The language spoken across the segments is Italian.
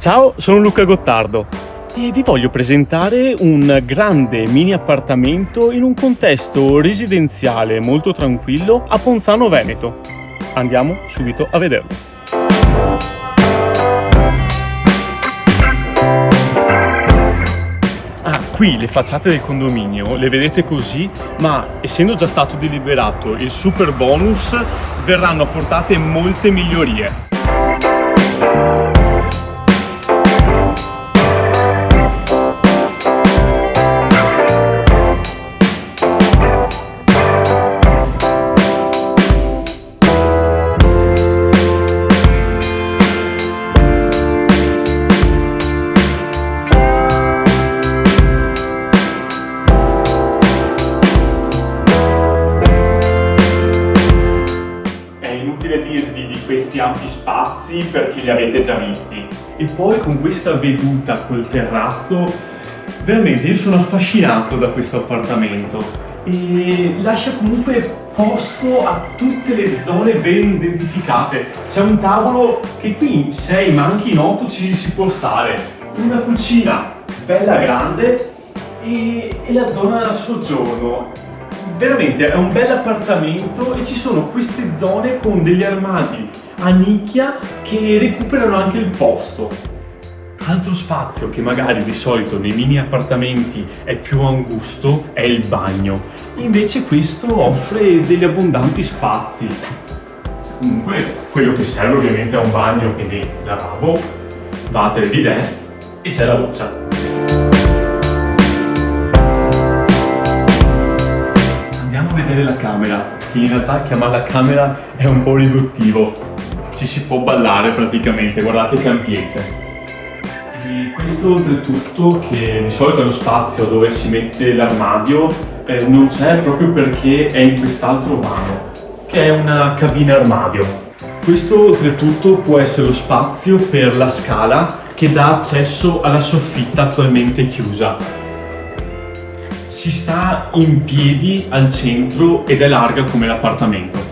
Ciao, sono Luca Gottardo e vi voglio presentare un grande mini appartamento in un contesto residenziale molto tranquillo a Ponzano Veneto. Andiamo subito a vederlo. Qui le facciate del condominio le vedete così, ma essendo già stato deliberato il super bonus verranno apportate molte migliorie. Inutile dirvi di questi ampi spazi perché li avete già visti. E poi con questa veduta col terrazzo, veramente io sono affascinato da questo appartamento e lascia comunque posto a tutte le zone ben identificate. C'è un tavolo che qui in 6 ma anche in 8 ci si può stare, una cucina bella grande e la zona soggiorno. Veramente è un bel appartamento e ci sono queste zone con degli armadi a nicchia che recuperano anche il posto. Altro spazio che magari di solito nei mini appartamenti è più angusto è il bagno. Invece questo offre degli abbondanti spazi. Comunque quello che serve ovviamente è un bagno, quindi lavabo, water bidet e c'è la doccia. Andiamo a vedere la camera, che in realtà chiamarla camera è un po' riduttivo. Ci si può ballare praticamente, guardate che ampiezze. E questo oltretutto, che di solito è lo spazio dove si mette l'armadio, non c'è proprio perché è in quest'altro vano, che è una cabina armadio. Questo oltretutto può essere lo spazio per la scala che dà accesso alla soffitta attualmente chiusa. Si sta in piedi al centro ed è larga come l'appartamento.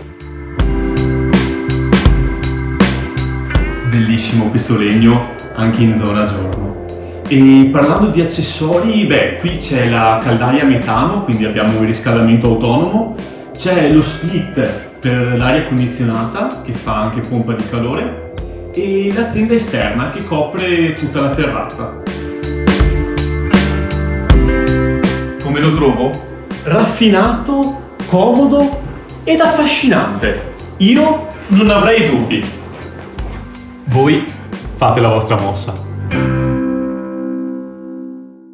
Bellissimo questo legno anche in zona giorno. E parlando di accessori, qui c'è la caldaia a metano, quindi abbiamo il riscaldamento autonomo, c'è lo split per l'aria condizionata che fa anche pompa di calore e la tenda esterna che copre tutta la terrazza. Come lo trovo? Raffinato, comodo ed affascinante. Io non avrei dubbi. Voi fate la vostra mossa.